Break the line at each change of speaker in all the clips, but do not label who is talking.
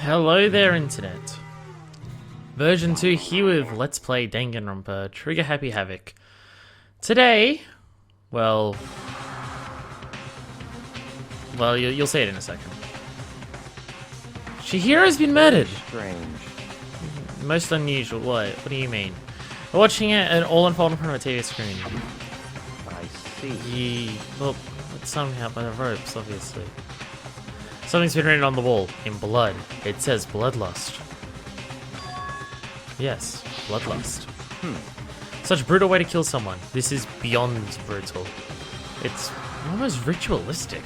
Hello there, Internet. Version 2 here with Let's Play Danganronpa, Trigger Happy Havoc. Today, well, you'll see it in a second. Chihiro's been murdered.
Strange.
Most unusual. What do you mean? We're watching it and all unfold in front of a TV screen.
I see.
Well, it's somehow by the ropes, obviously. Something's been written on the wall, in blood. It says bloodlust. Yes, bloodlust. Such a brutal way to kill someone. This is beyond brutal. It's almost ritualistic.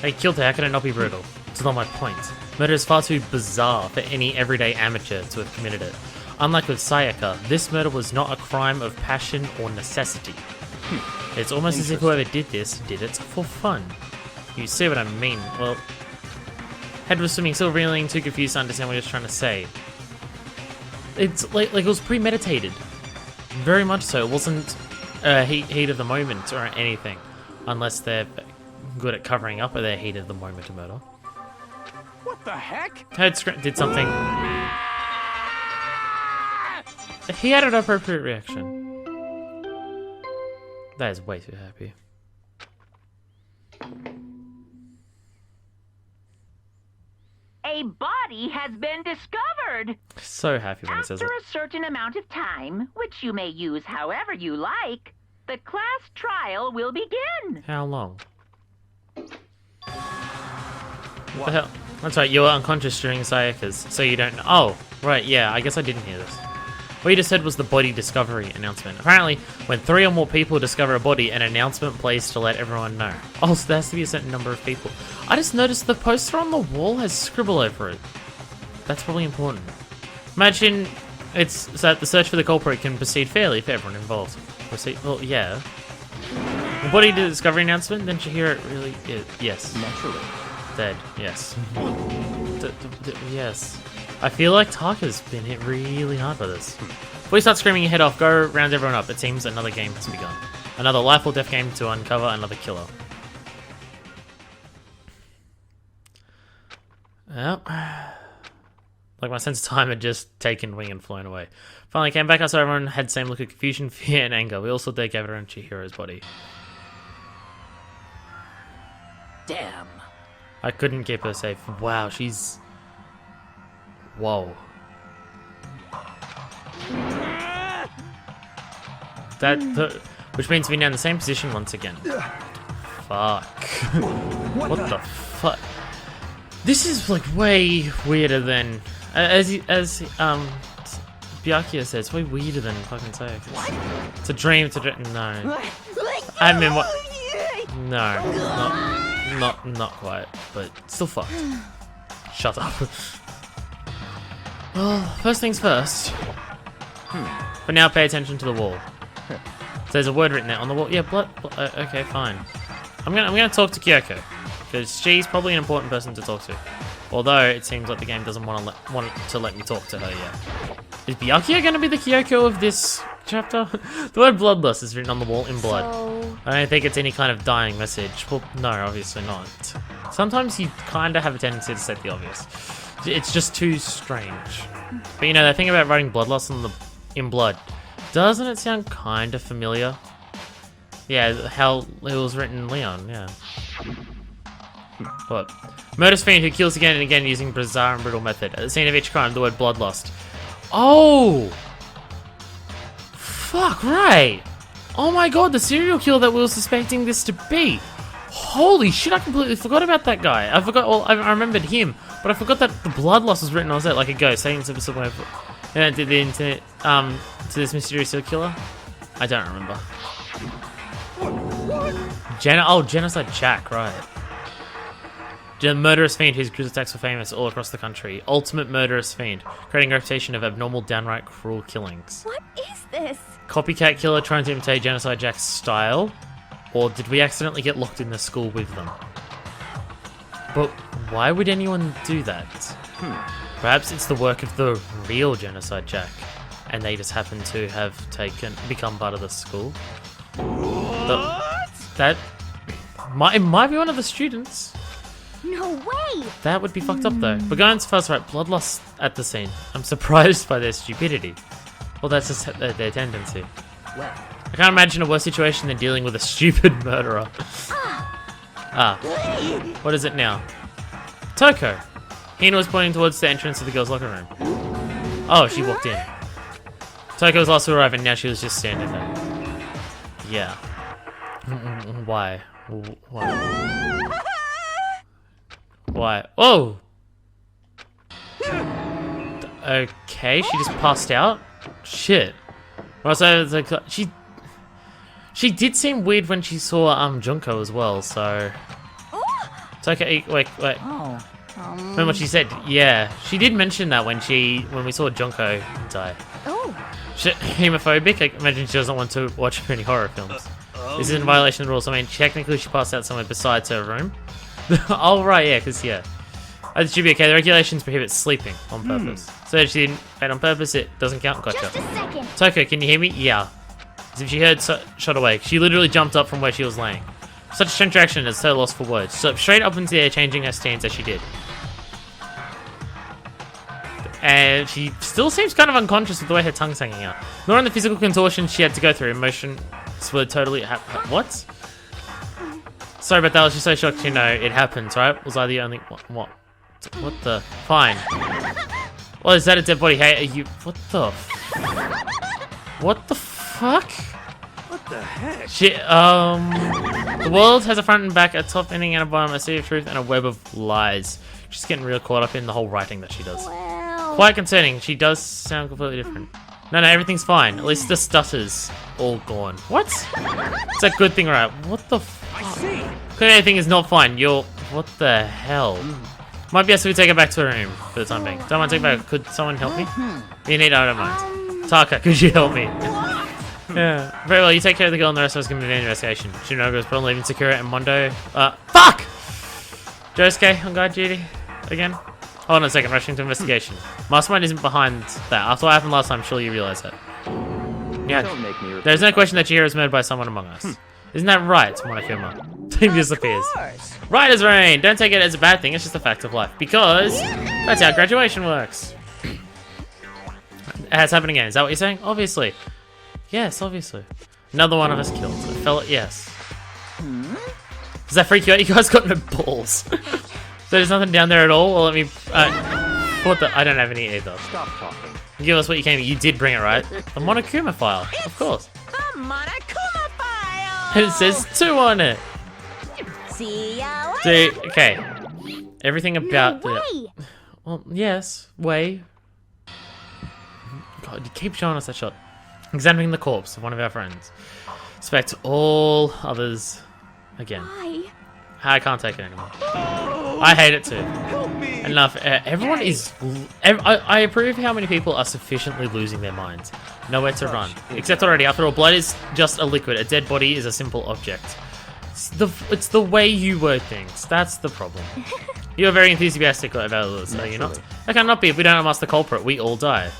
Hey, killed her, how can it not be brutal? It's not my point. Murder is far too bizarre for any everyday amateur to have committed it. Unlike with Sayaka, this murder was not a crime of passion or necessity. It's almost as if whoever did this did it for fun. You see what I mean? Well, head was swimming, still reeling, too confused to understand what he was trying to say. It's like it was premeditated. Very much so. It wasn't heat of the moment or anything. Unless they're good at covering up their heat of the moment of murder.
What the heck?
Head did something. He had an appropriate reaction. That is way too happy.
A body has been discovered.
So happy when he says it.
After a certain amount of time, which you may use however you like, the class trial will begin.
How long? What the hell? That's right, you were unconscious during Sayaka's, so you don't know. Oh, right, yeah, I guess I didn't hear this. What you just said was the body discovery announcement. Apparently, when 3 or more people discover a body, an announcement plays to let everyone know. Oh, so there has to be a certain number of people. I just noticed the poster on the wall has scribble over it. That's probably important. Imagine it's so that the search for the culprit can proceed fairly for everyone involved. Well, yeah. The body discovery announcement, then Chihiro really is. Yes.
Naturally.
Dead, yes. Yes. I feel like Taka's been hit really hard by this. Before you start screaming your head off, go round everyone up. It seems another game has begun. Another life or death game to uncover another killer. Yep. Like my sense of time had just taken wing and flown away. Finally came back, I saw everyone had the same look of confusion, fear, and anger. We all saw they gathered around Chihiro's body.
Damn.
I couldn't keep her safe. Wow, she's... Whoa. Which means we're now in the same position once again. Fuck. What the fuck? This is like way weirder than... As Byakuya says, it's way weirder than fucking Sayaka. It's a dream, no. I mean, what? No, not quite, but still fucked. Shut up. Well, first things first. For now, pay attention to the wall. There's a word written there on the wall. Yeah, blood. Okay, fine. I'm gonna talk to Kyoko because she's probably an important person to talk to. Although it seems like the game doesn't want to let me talk to her yet. Is Byakuya gonna be the Kyoko of this chapter? The word bloodlust is written on the wall in blood. I don't think it's any kind of dying message. Well, no, obviously not. Sometimes you kind of have a tendency to state the obvious. It's just too strange. But you know, the thing about writing bloodlust in blood, doesn't it sound kind of familiar? Yeah, how it was written in Leon, yeah. What? Murderous fiend who kills again and again using bizarre and brutal method. At the scene of each crime, the word bloodlust. Oh! Fuck, right! Oh my god, the serial killer that we were suspecting this to be! Holy shit, I completely forgot about that guy. I remembered him, but I forgot that the bloodlust was written on it like a ghost. Saying somewhere did the internet to this mysterious serial killer? I don't remember. Genocide Jack, right. The murderous fiend whose gruesome attacks were famous all across the country. Ultimate murderous fiend, creating a reputation of abnormal, downright cruel killings.
What is this?
Copycat killer trying to imitate Genocide Jack's style? Or did we accidentally get locked in the school with them? But why would anyone do that? Perhaps it's the work of the real Genocide Jack, and they just happen to have become part of the school. It might be one of the students.
No way!
That would be fucked up though. But going first, right? Blood loss at the scene. I'm surprised by their stupidity. Well, that's just their tendency.
Well,
I can't imagine a worse situation than dealing with a stupid murderer. What is it now? Toko. Hina was pointing towards the entrance of the girls' locker room. Oh, she walked in. Toko was last to arrive and now she was just standing there. Yeah. Why? Why? Why? Oh! Okay, she just passed out? Shit. Also, she did seem weird when she saw Junko as well, so... It's okay, wait.
Oh.
Remember what she said? Yeah, she did mention that when we saw Junko die.
Oh.
Hemophobic? I imagine she doesn't want to watch any horror films. This is in violation of the rules. I mean, technically she passed out somewhere besides her room. Oh, right, yeah, because, yeah. It should be okay. The regulations prohibit sleeping on purpose. So if she didn't faint on purpose, it doesn't count. Gotcha.
Just a second.
Toko, can you hear me? Yeah. As if she heard shot away. She literally jumped up from where she was laying. Such a strange reaction is so lost for words. So straight up into the air, changing her stance as she did. And she still seems kind of unconscious with the way her tongue's hanging out. Nor in the physical contortions she had to go through. Emotions were totally... What? Sorry about that. I was just so shocked. You know, it happens, right? Was I the only... What the... Fine. Well, is that a dead body? Hey, are you... What the... What the fuck?
what the heck?
Shit, the world has a front and back, a top ending and a bottom, a sea of truth and a web of lies. She's getting real caught up in the whole writing that she does.
Well...
Quite concerning. She does sound completely different. No, everything's fine. At least the stutter's all gone. What? It's a good thing, right? What the fuck?
I see.
Clearly everything is not fine. You're... What the hell? Might be best if we take her back to her room for the time being. Don't mind taking back. Could someone help me? You need... I don't mind. Taka, could you help me? Yeah. Very well, you take care of the girl and the rest of us can move in investigation. Shinogo's put on leaving Sakura and Mondo. Fuck! Josuke on guard duty. Again. Hold on a second, rushing to investigation. Mastermind isn't behind that. After what happened last time, surely you realize that. Yeah.
Don't make me
There's no question that Chihiro was murdered by someone among us. Isn't that right, Monokuma? Thing disappears. Right as rain. Don't take it as a bad thing, it's just a fact of life. Because that's how graduation works. It's happening again. Is that what you're saying? Obviously. Yes, obviously. Another one of us killed. So fella, yes. Does that freak you out? You guys got no balls. So there's nothing down there at all? Well, let me... what the... I don't have any either.
Stop talking.
Give us what you came... You did bring it, right? The Monokuma file. Of course.
The Monokuma file!
And it says 2 on it.
See ya
So,
later.
okay. Everything about
No
the...
way.
Well, yes. Way. God, you keep showing us that shot. Examining the corpse of one of our friends. Suspect all others again.
Why?
I can't take it anymore. I hate it too.
Help me.
Enough. Everyone is... I approve how many people are sufficiently losing their minds. Nowhere to run. Except already, after all, blood is just a liquid. A dead body is a simple object. It's the way you word things. That's the problem. You're very enthusiastic about this, are you not? That cannot be. If we don't unmask the culprit, we all die.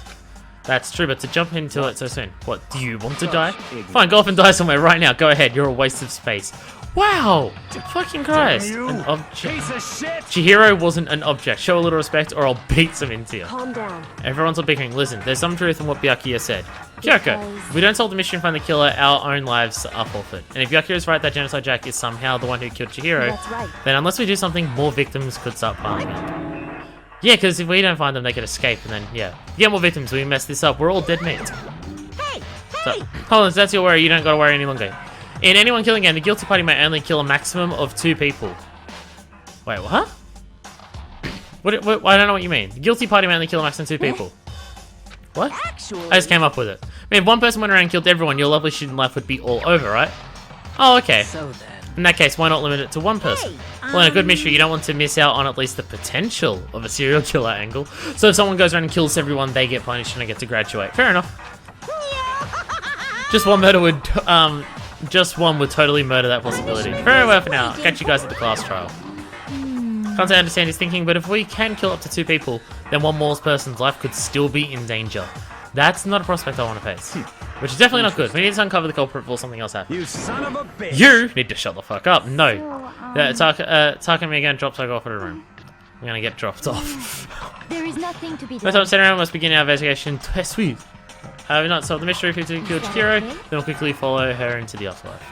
That's true, but to jump into it so soon. What, do you want to die? Fine, go off and die somewhere right now. Go ahead, you're a waste of space. Wow! Fucking Christ!
You
An object.
piece of shit.
Chihiro wasn't an object. Show a little respect or I'll beat some into you.
Calm down.
Everyone's all bickering. Listen, there's some truth in what Byakuya said. Kyoko, if we don't solve the mission and find the killer, our own lives are forfeit. And if Byakuya is right that Genocide Jack is somehow the one who killed Chihiro,
That's right.
then unless we do something, more victims could start piling up. Yeah, because if we don't find them, they could escape, and then, yeah. If you get more victims, we mess this up. We're all dead meat.
Hey!
So, hold on, so that's your worry. You don't gotta worry any longer. In anyone killing game, the guilty party may only kill a maximum of 2 people. Wait, what? What? I don't know what you mean. The guilty party may only kill a maximum of 2 people. What?
Actually...
I just came up with it. I mean, if one person went around and killed everyone, your lovely student life would be all over, right? Oh, okay.
So then.
In that case, why not limit it to 1 person? Well, in a good mystery, you don't want to miss out on at least the potential of a serial killer angle. So if someone goes around and kills everyone, they get punished and I get to graduate. Fair enough. Just one murder would, just one would totally murder that possibility. Very well for now. I'll catch you guys at the class trial. Can't say I understand his thinking, but if we can kill up to 2 people, then one more person's life could still be in danger. That's not a prospect I want to face. Which is definitely not good. We need to uncover the culprit before something else happens.
You son of a bitch!
You need to shut the fuck up. No. Taka and me again, drop Toko off at a room. I'm gonna get dropped off.
There is nothing to be
First
done.
up, sitting around, must begin our investigation. Sweet. We've not solved the mystery who killed Chihiro, then we'll quickly follow her into the afterlife.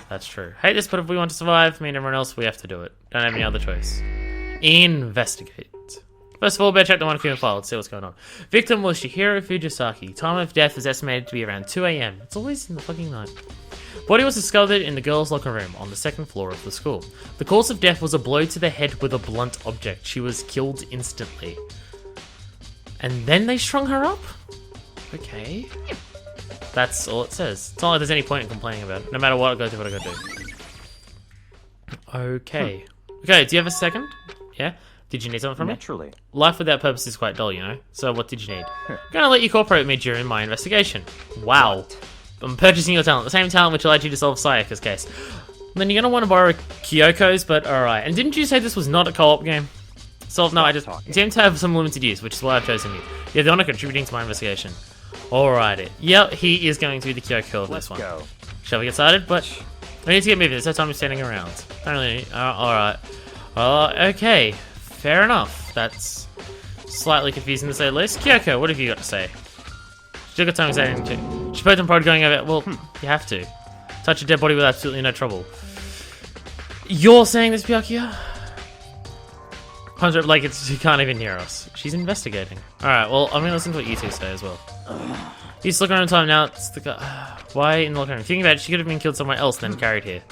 That's true. Hate this, but if we want to survive, me and everyone else, we have to do it. Don't have any other choice. Investigate. First of all, better check the Monokuma file to see what's going on. Victim was Chihiro Fujisaki. Time of death is estimated to be around 2 AM. It's always in the fucking night. Body was discovered in the girls' locker room on the 2nd floor of the school. The cause of death was a blow to the head with a blunt object. She was killed instantly. And then they strung her up? Okay. That's all it says. It's not like there's any point in complaining about it. No matter what, I go do what I gotta do. Okay. Okay, do you have a second? Yeah? Did you need something from me?
Naturally.
Life without purpose is quite dull, you know? So what did you need? I'm gonna let you cooperate with me during my investigation. Wow. I'm purchasing your talent. The same talent which allowed you to solve Sayaka's case. Then you're gonna want to borrow Kyoko's, but alright. And didn't you say this was not a co-op game? So, no, I just seem to have some limited use, which is why I've chosen you. You're the honor contributing to my investigation. Alrighty. Yep, he is going to be the Kyoko of this one.
Go.
Shall we get started? But we need to get moving. There's no time standing around. Apparently, alright. Okay. Fair enough. That's slightly confusing to say the least. Kyoko, what have you got to say? Still got time to say anything. She poked and prodded going over. Well, you have to. Touch a dead body with absolutely no trouble. You're saying this, Byakuya? Like you can't even hear us. She's investigating. Alright, well, I'm gonna listen to what you two say as well. You just look around in time now. It's the guy. Why in the locker room? Thinking about it, she could have been killed somewhere else than carried here.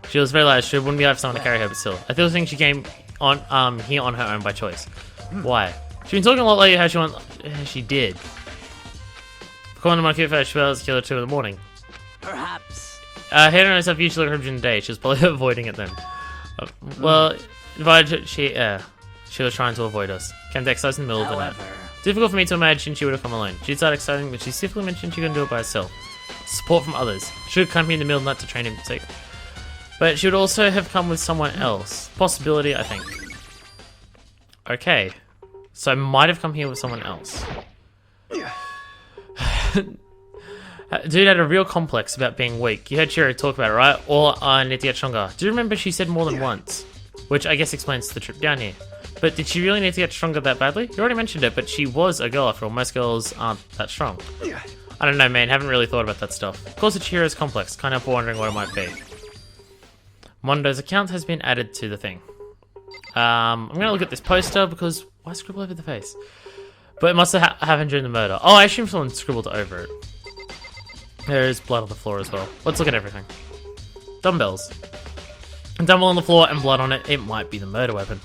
She was very large. She wouldn't be able for someone to carry her, but still. I still think she came on here on her own by choice. Why? She's been talking a lot lately how she did. According to my kid, she was killed at 2 in the morning.
Perhaps.
Hidden herself usually look during the day. She was probably avoiding it then. Well, she was trying to avoid us. Came to exercise in the middle of the night. Difficult for me to imagine she would have come alone. She started exciting, but she specifically mentioned she couldn't do it by herself. Support from others. She would come here in the middle of the night to train him. But she would also have come with someone else. Possibility, I think. Okay. So might have come here with someone else. Dude had a real complex about being weak. You heard Chihiro talk about it, right? Or I need to get stronger. Do you remember she said more than once? Which I guess explains the trip down here. But did she really need to get stronger that badly? You already mentioned it, but she was a girl after all. Most girls aren't that strong. I don't know, man. Haven't really thought about that stuff. Of course, it's Chihiro's complex. Kind of wondering what it might be. Mondo's account has been added to the thing. I'm going to look at this poster because why scribble over the face? But it must have happened during the murder. Oh, I assume someone scribbled over it. There is blood on the floor as well. Let's look at everything. Dumbbells. A dumbbell on the floor and blood on it. It might be the murder weapon.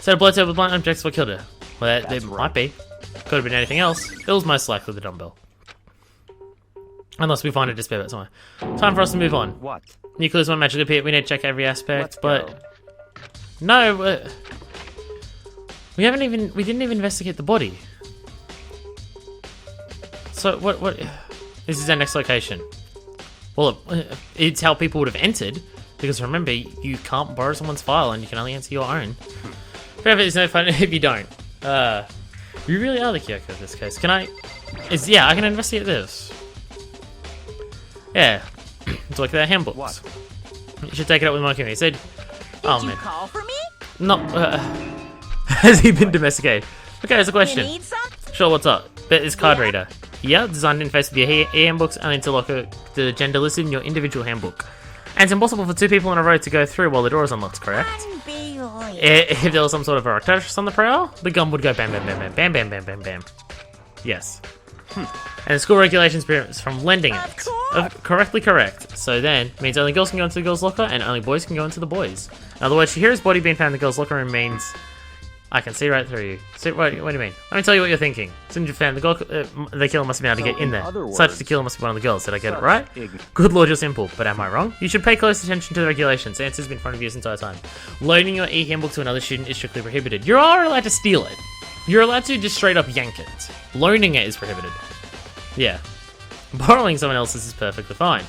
So the blood with blunt objects what killed her. Well, it might be. Could have been anything else. It was most likely the dumbbell. Unless we find a despair about somewhere. Time for us to move on.
What?
Nucleus won't magically appear. We need to check every aspect,
Let's
but... No, we didn't even investigate the body. So, what... This is our next location. Well, it's how people would have entered, because remember, you can't borrow someone's file and you can only enter your own. However, it's no fun if you don't. You really are the Kyoko in this case. Yeah, I can investigate this. Yeah. It's like their handbooks.
What?
You should take it up with Monkey. He said,
Did you call for me?
no, has he been domesticated? Okay, there's a
You
question.
need some?
Sure, what's up? Bet this card reader. Yeah, designed to interface with your handbooks and to lock the gender listed in your individual handbook. And it's impossible for 2 people in a row to go through while the door is unlocked, correct?
Unbelievable.
If there was some sort of erectus on the prowl, the gun would go bam, bam, bam, bam, bam, bam, bam, bam, bam. Yes. And the school regulations prevents from lending
Of
it.
course.
Correctly correct. So then, it means only girls can go into the girls' locker and only boys can go into the boys. In other words, Chihiro's body being found in the girls' locker room means I can see right through you. See, what do you mean? Let me tell you what you're thinking. Since you found the killer must be able to get in there. Such the killer must be one of the girls. Did I get it right? Good lord, you're simple. But am I wrong? You should pay close attention to the regulations. The answer's been in front of you this entire time. Loaning your e-handbook to another student is strictly prohibited. You are allowed to steal it. You're allowed to just straight up yank it. Loaning it is prohibited. Yeah. Borrowing someone else's is perfectly fine.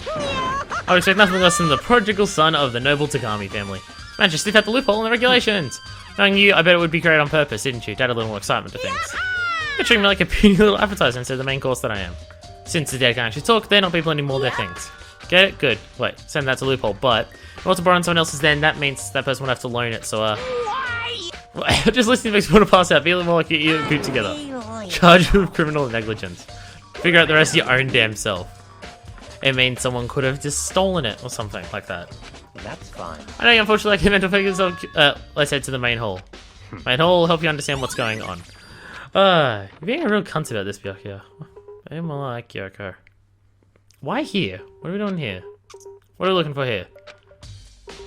I would expect nothing less than the prodigal son of the noble Tagami family. Man, just sniff out the loophole in the regulations. Knowing you, I bet it would be created on purpose, didn't you? To add a little more excitement to things. You're treating me like a puny little appetizer instead of the main course that I am. Since the dead can't actually talk, they're not people anymore, they're things. Get it? Good. Wait, send that to loophole, but if I want to borrow on someone else's, then that means that person would have to loan it, so
Why?
just listening makes me want to pass out, feeling more like you're grouped together. Charged with criminal negligence. Figure out the rest of your own damn self. It means someone could have just stolen it or something like that.
That's fine.
I know, unfortunately, I can mental figures of, let's head to the main hall. Main hall will help you understand what's going on. You're being a real cunt about this, Byakuya. I'm like Yoko. Why here? What are we doing here? What are we looking for here?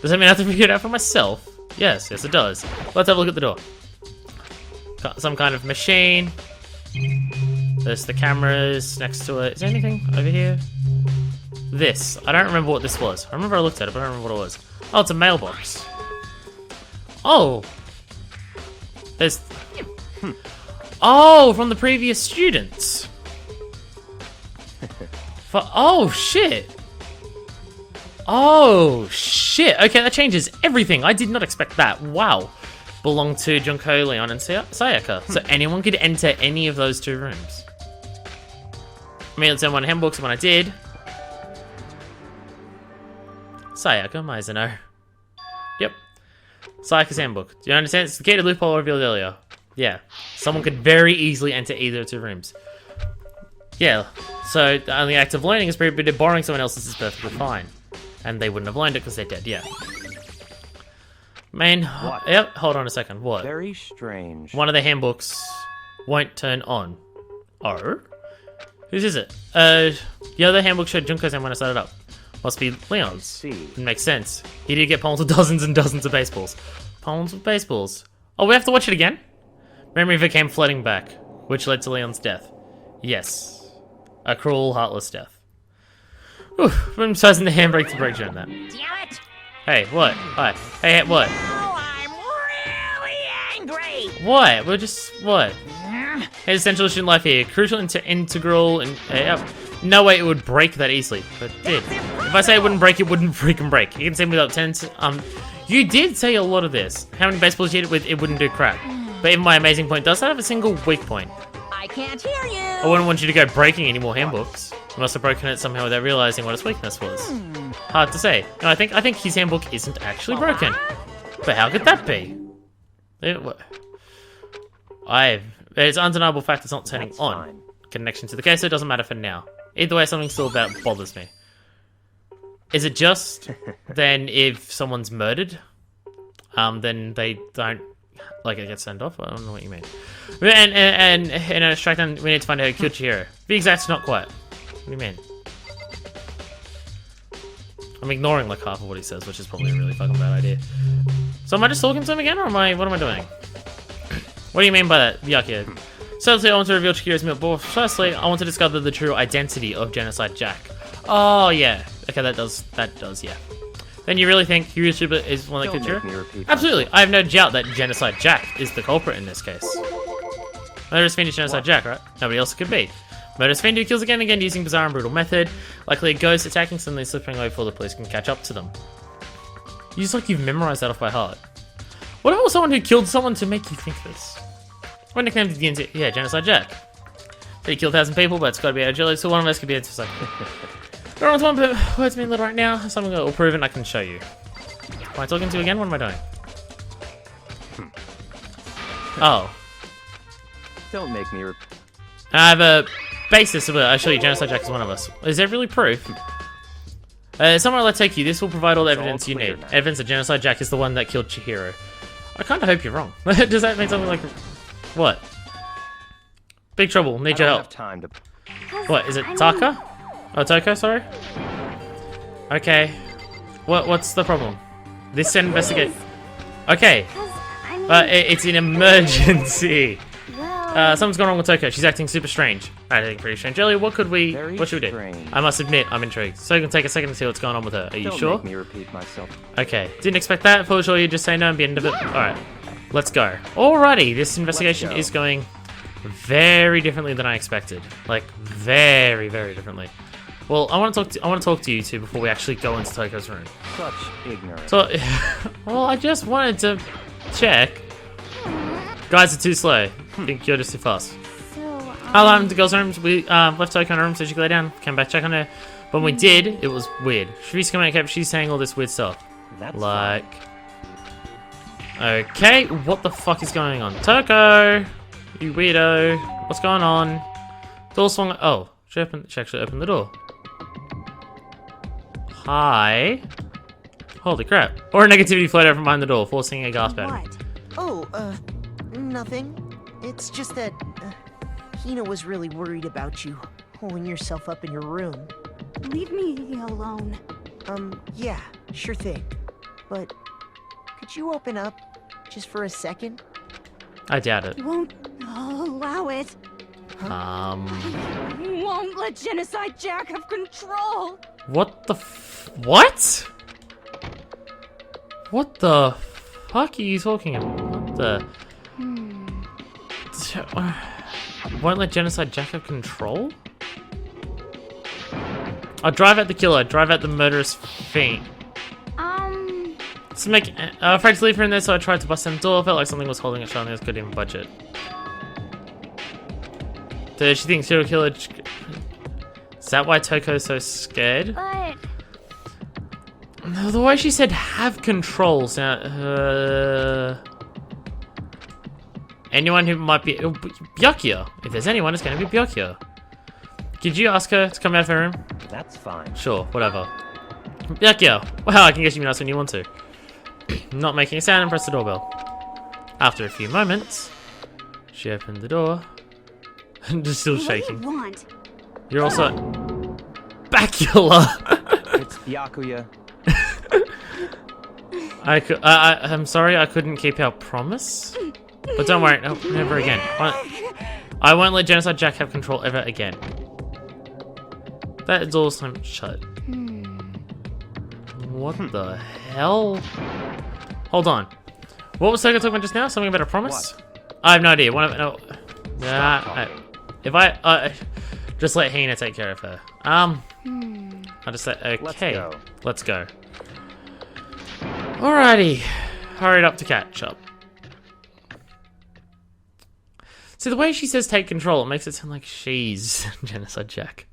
Does that mean I have to figure it out for myself? Yes, it does. Let's have a look at the door. Some kind of machine. There's the cameras next to it. Is there anything over here? This. I don't remember what this was. I remember I looked at it, but I don't remember what it was. Oh, it's a mailbox. Oh! There's... Oh, from the previous students. Oh, shit. Oh, shit. Okay, that changes everything. I did not expect that. Wow. Belong to Junko, Leon, and Sayaka. So anyone could enter any of those 2 rooms. I mean, it's in one handbooks when I did. Sayaka, Mizuno. Yep. Sayaka's handbook. Do you understand? It's the gated loophole revealed earlier. Yeah. Someone could very easily enter either of 2 rooms. Yeah. So the only act of learning is prohibited. Borrowing someone else's is perfectly fine. And they wouldn't have learned it because they're dead. Yeah. Man.
What?
Yep. Hold on a second. What?
Very strange.
One of the handbooks won't turn on. Oh? Whose is it? The other handbook showed Junko's hand when I started up. Must be Leon's.
See.
It makes sense. He did get palmed with dozens and dozens of baseballs. Palms with baseballs. Oh, we have to watch it again? Memory of it came flooding back, which led to Leon's death. Yes. A cruel, heartless death. Whew. I'm sizing the handbrake to break during that.
Damn it!
Hey, what? Hi. Hey, what?
Oh, I'm really angry!
What? We're just... What? Hey, essential issue in life here. Crucial, integral, and... no way it would break that easily, but it did. If I say it wouldn't break, it wouldn't freaking break. You can see without 10... you did say a lot of this. How many baseballs you hit it with, it wouldn't do crap. But even my amazing point does that have a single weak point.
I can't hear you!
I wouldn't want you to go breaking any more handbooks. You must have broken it somehow without realizing what its weakness was. Hard to say. No, I think his handbook isn't actually broken. But how could that be? It's undeniable fact it's not turning
That's
on.
fine.
Connection to the case, so it doesn't matter for now. Either way, something still about it bothers me. Is it just then if someone's murdered, then they don't like it gets sent off? I don't know what you mean. And in a strike down, we need to find out who killed Chihiro. Be exact, not quite. What do you mean? I'm ignoring like half of what he says, which is probably a really fucking bad idea. So am I just talking to him again, or what am I doing? What do you mean by that, Byakuya? Certainly, I want to reveal Chihiro's milk, but firstly, I want to discover the true identity of Genocide Jack. Oh, yeah. Okay, that does, yeah. Then you really think Hiroshima is one that killed
Don't make me
Chihiro?
repeat
Absolutely. I have no doubt that Genocide Jack is the culprit in this case. Murderous Fiend is Genocide Jack, right? Nobody else could be. Murderous Fiend who kills again and again using bizarre and brutal method. Likely a ghost attacking, suddenly slipping away before the police can catch up to them. You just like you've memorized that off by heart. What about someone who killed someone to make you think this? What nickname did you get into? Yeah, Genocide Jack. Said he killed 1,000 people, but it's got to be out of jelly, so one of us could be into something. No one's one words mean little right now. Something that will prove it and I can show you. Am I talking to you again? What am I doing? Oh.
Don't make me repeat.
I have a basis, but I'll show you Genocide Jack is one of us. Is there really proof? Somewhere let's take you. This will provide all the evidence you need.
now.
Evidence that Genocide Jack is the one that killed Chihiro. I kind of hope you're wrong. Does that mean something like... What? Big trouble. Need
I
your
don't
help.
have time to.
What, is it Taka? Oh, Toko, sorry? Okay. What's the problem? This investigate... Okay. It's an emergency. Something's gone wrong with Toko. She's acting super strange. I think pretty strange. Ellie, what should we do?
strange.
I must admit, I'm intrigued. So you can take a second to see what's going on with her. Are you
Don't
sure?
make me repeat myself.
Okay. Didn't expect that. Fully sure you just say no and be end of it. Alright. Let's go. Alrighty, this investigation is going very differently than I expected. Like, very, very differently. Well, I want to talk to you two before we actually go into Toko's room.
Such ignorance.
So, well, I just wanted to check. Guys are too slow. I think you're just too fast.
So,
I alarmed the girls' rooms. We left Toko in her room so she could lay down. Came back, check on her. But when we did, it was weird. She's coming out, she's saying all this weird stuff.
That's
Like, okay, what the fuck is going on? Toko, you weirdo. What's going on? Door swung. Oh, she actually opened the door. Hi. Holy crap. Or a negativity floated out from behind the door, forcing a gasp out.
What? Oh, nothing. It's just that Hina was really worried about you, holding yourself up in your room.
Leave me alone.
Yeah, sure thing. But could you open up just for a second?
I doubt it.
Won't allow it. Won't let Genocide Jack have control.
What the what? What the fuck are you talking about? What the? Won't let Genocide Jack have control? I'll drive at the killer, drive at the murderous fiend. To make afraid to leave her in there, so I tried to bust in the door. Felt like something was holding it shut, and I couldn't even budget. Does she think serial killer? Is that why Toko's so scared?
But
The way she said have control sound. Anyone who might be Byakuya. If there's anyone, it's going to be Byakuya. Could you ask her to come out of her room?
That's fine.
Sure, whatever. Byakuya. Well, I can guess you can ask when you want to. Not making a sound and press the doorbell. After a few moments, she opened the door. And just still shaking.
What do you want?
You're also Bacula.
It's Byakuya.
I'm sorry I couldn't keep our promise. But don't worry, no, never again. I won't let Genocide Jack have control ever again. That door's shut. What the hell? Hold on. What was Toko talking about just now? Something about a promise?
What?
I have no idea. If I just let Hina take care of her. I'll just say okay. Let's go. Alrighty. Hurried up to catch up. See, the way she says take control, it makes it sound like she's Genocide Jack.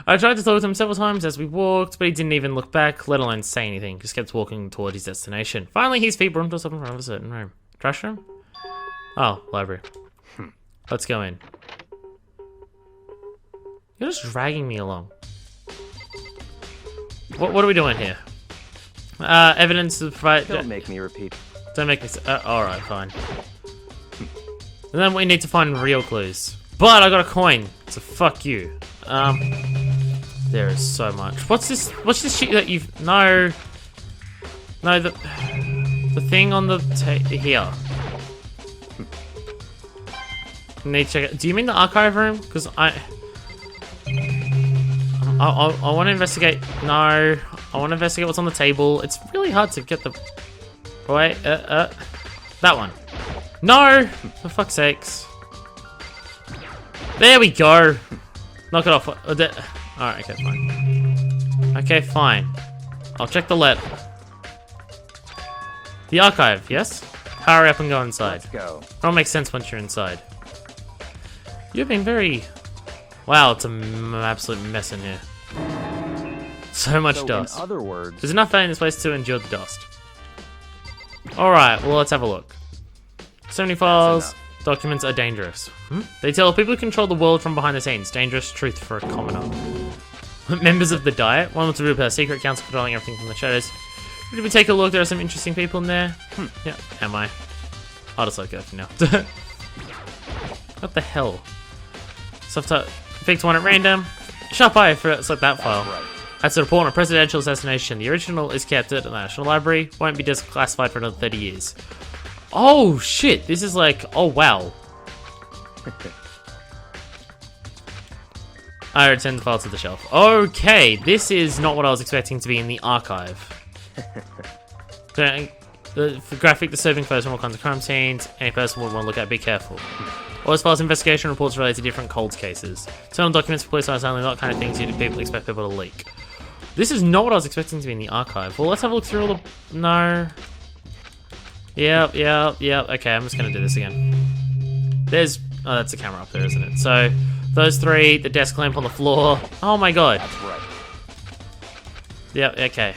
I tried to talk to him several times as we walked, but he didn't even look back, let alone say anything. Just kept walking toward his destination. Finally, his feet brought him to in front of a certain room. Trash room? Oh, library. Let's go in. You're just dragging me along. What are we doing here? Evidence to provide...
Don't make me repeat.
Don't make me... alright, fine. And then we need to find real clues. But I got a coin, so fuck you. There is so much. What's this shit that you've... No, the thing on the here. Need to check it. Do you mean the archive room? Because I want to investigate. No, I want to investigate what's on the table. It's really hard to get the... Wait, that one. No! For fuck's sakes. There we go. Knock it off. Alright, okay, fine. Okay, fine. I'll check the letter. The archive, yes? Hurry up and go inside.
Let's go.
It all makes sense once you're inside. You've been very... Wow, it's an absolute mess in here. So much dust.
In other words,
There's enough air in this place to endure the dust. Alright, well, let's have a look. 70 files. Documents are dangerous. They tell people who control the world from behind the scenes. Dangerous truth for a commoner. Members of the Diet. One to group our secret council controlling everything from the shadows. Did we take a look? There are some interesting people in there. Yeah, am I? I'll just let go for now. What the hell? Picked one at random. Sharp eye for select that file.
right.
That's a report on a presidential assassination. The original is kept at the National Library. Won't be declassified for another 30 years. Oh shit, this is like, oh wow. I returned the file to the shelf. Okay, this is not what I was expecting to be in the archive. For graphic disturbing photos from all kinds of crime scenes, any person would want to look at, be careful. All as far as investigation reports related to different cold cases. Internal documents for police are only not kind of things you'd expect people to leak. This is not what I was expecting to be in the archive. Well, let's have a look through all the... No. Yep. Okay, I'm just gonna do this again. There's Oh, that's a camera up there, isn't it? So, those three, the desk lamp on the floor. Oh my god.
That's right.
Yep, okay.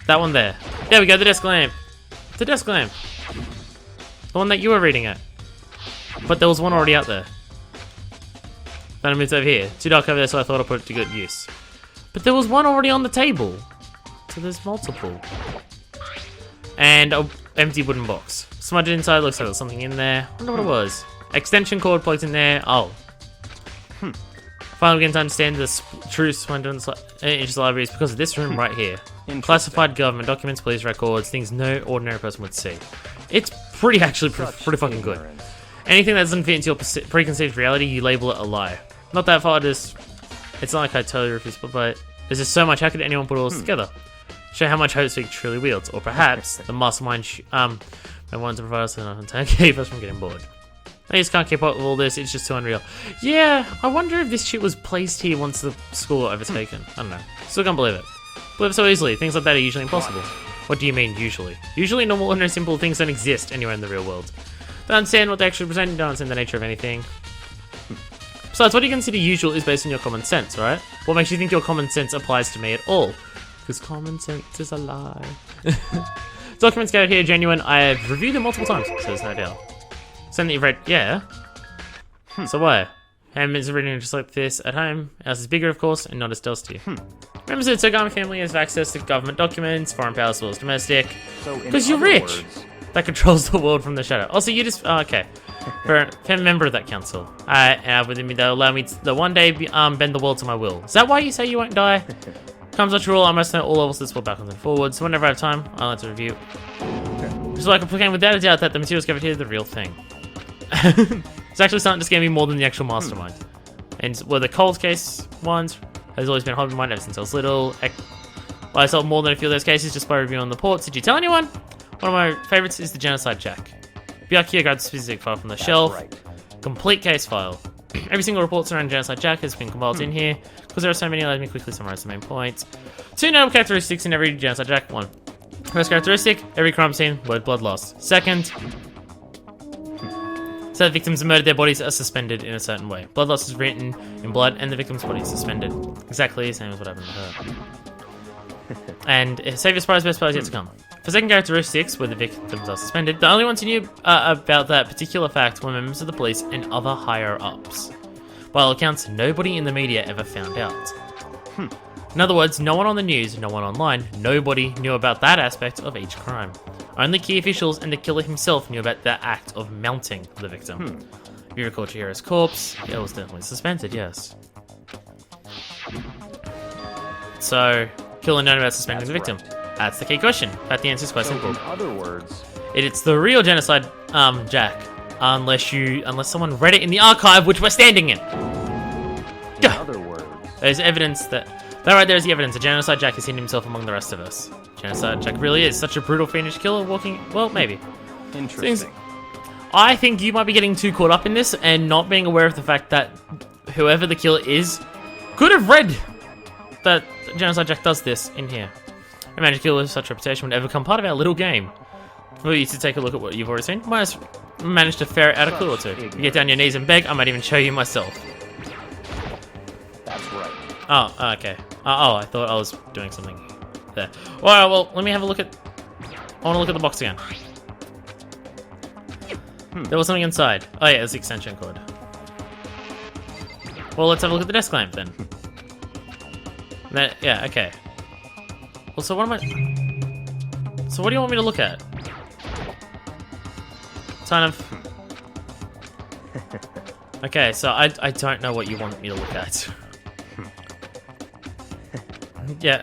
That one there. There we go, the desk lamp. The desk lamp. The one that you were reading at. But there was one already out there. Then I moved over here. Too dark over there, so I thought I'd put it to good use. But there was one already on the table. So there's multiple. And an empty wooden box. Smudged inside, looks like there's something in there. I wonder what it was. Extension cord plugged in there. Oh. Finally begin to understand the true splendor in the library is because of this room right here. Classified government documents, police records, things no ordinary person would see. It's pretty pretty fucking good. Anything that doesn't fit into your preconceived reality, you label it a lie. Not that far, it's not like I totally refuse, but there's just so much. How could anyone put all this together? Show how much hope Speak truly wields, or perhaps the mastermind may want to provide us enough time to keep us from getting bored. I just can't keep up with all this, it's just too unreal. Yeah, I wonder if this shit was placed here once the school got overtaken. I don't know. Still can't believe it. Believe it so easily. Things like that are usually impossible. What do you mean, usually? Usually normal, ordinary, simple things don't exist anywhere in the real world. Don't understand what they actually present, don't understand the nature of anything. Besides, what do you consider usual is based on your common sense, right? What makes you think your common sense applies to me at all? Because common sense is a lie. Documents gathered here are genuine. I have reviewed them multiple times, so there's no doubt. Something that you've read, yeah. So why? Handmaids are reading just like this at home. Ours is bigger, of course, and not as dusty. Members of the Occam family has access to government documents, foreign powers as well as domestic. Because you're rich. That controls the world from the shadow. Also, you just okay. For a member of that council, I have within me that allow me to one day bend the world to my will. Is that why you say you won't die? Comes such a rule, I must know all levels of this world backwards and forwards. So whenever I have time, I like to review. So I can proclaim without a doubt that the materials covered here are the real thing. It's actually starting to scare me more than the actual mastermind. And were the cold case ones has always been a hobby of mine ever since I was little. I solved more than a few of those cases just by reviewing the reports. Did you tell anyone? One of my favorites is the Genocide Jack. Byakuya grabbed a specific file from the shelf.
Right.
Complete case file. Every single report surrounding Genocide Jack has been compiled in here. Because there are so many, let me quickly summarize the main points. 2 notable characteristics in every Genocide Jack. 1. First characteristic, every crime scene, word blood loss. Second, so the victims who murdered their bodies are suspended in a certain way. Blood loss is written in blood and the victim's body is suspended. Exactly the same as what happened to her. And save your surprise, best part is yet to come. For second characteristics, where the victims are suspended, the only ones who knew about that particular fact were members of the police and other higher-ups. By all accounts, nobody in the media ever found out. In other words, no one on the news, no one online, nobody knew about that aspect of each crime. Only key officials and the killer himself knew about the act of mounting the victim. If you recall Chihiro's corpse, it was definitely suspended, yes. So, killer known about suspending the victim. That's the key question. But the answer is quite simple.
In other words,
It's the real Genocide Jack. Unless someone read it in the archive, which we're standing in.
in other words,
There's evidence that right there is the evidence. The Genocide Jack has hidden himself among the rest of us. Genocide Jack really is such a brutal, fiendish killer walking... Well, maybe.
interesting.
I think you might be getting too caught up in this and not being aware of the fact that whoever the killer is could have read that Genocide Jack does this in here. A magic killer with such reputation would ever become part of our little game. For you to take a look at what you've already seen, might have managed to ferret out a clue or two. You get down your knees and beg, I might even show you myself.
That's right.
Oh, okay. Oh, I thought I was doing something there. Alright, well, let me have a look at... I want to look at the box again. There was something inside. Oh yeah, it's the extension cord. Well, let's have a look at the desk lamp then. Yeah, okay. Well, so what am I... So what do you want me to look at? Kind of... Okay, so I don't know what you want me to look at. Yeah.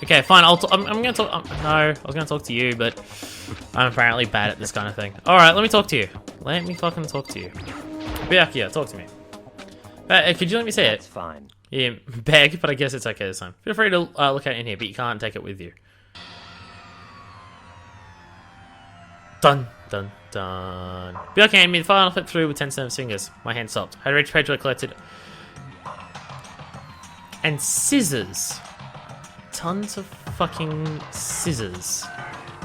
Okay, fine. I'm gonna talk. No, I was gonna talk to you, but I'm apparently bad at this kind of thing. All right, let me talk to you. Let me fucking talk to you. Byakuya, talk to me. Could you let me see
That's
it?
fine.
Yeah, beg, but I guess it's okay this time. Feel free to look at it in here, but you can't take it with you. Dun, dun, dun. Byakuya handed me the file and I flipped through with 10 cent fingers. My hand stopped. I reached the page where I collected... And scissors. Tons of fucking scissors.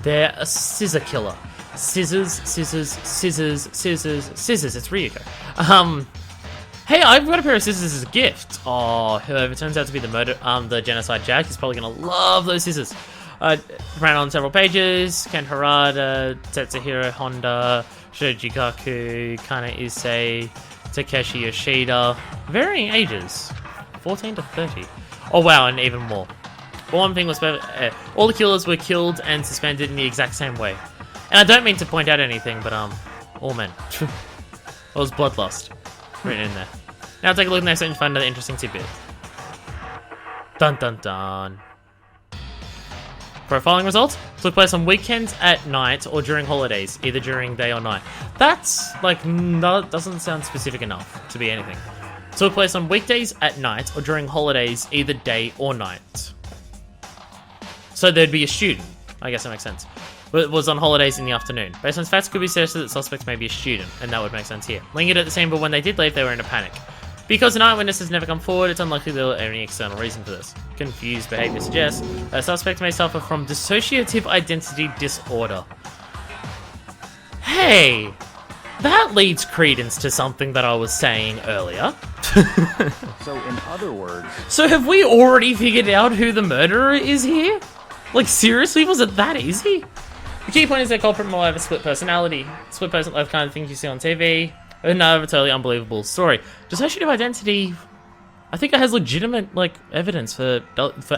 They're a scissor killer. Scissors, scissors, scissors, scissors, scissors. It's Ryuko. Hey, I've got a pair of scissors as a gift. Oh, whoever turns out to be the genocide Jack is probably gonna love those scissors. Ran on several pages. Ken Harada, Tetsuhiro Honda, Shoji Gaku, Kana Issei, Takeshi Yoshida. Varying ages. 14 to 30. Oh wow, and even more. One thing was all the killers were killed and suspended in the exact same way. And I don't mean to point out anything, but all men. It was bloodlust written in there. Now take a look next and find another interesting tidbit. Dun dun dun. Profiling results took place on weekends at night or during holidays, either during day or night. That's like, no, doesn't sound specific enough to be anything. Took place on weekdays at night or during holidays, either day or night. So there'd be a student. I guess that makes sense. But it was on holidays in the afternoon. Based on facts, could be suggested that suspects may be a student, and that would make sense here. Lingered at the scene, but when they did leave, they were in a panic. Because an eyewitness has never come forward, it's unlikely there was any external reason for this. Confused behavior suggests that a suspect may suffer from dissociative identity disorder. Hey! That leads credence to something that I was saying earlier.
So, in other words,
So have we already figured out who the murderer is here? Like, seriously? Was it that easy? The key point is that culprit will have a split personality. Split personality, kind of thing you see on TV. Another totally unbelievable story. Dissociative identity, I think it has legitimate, like, evidence for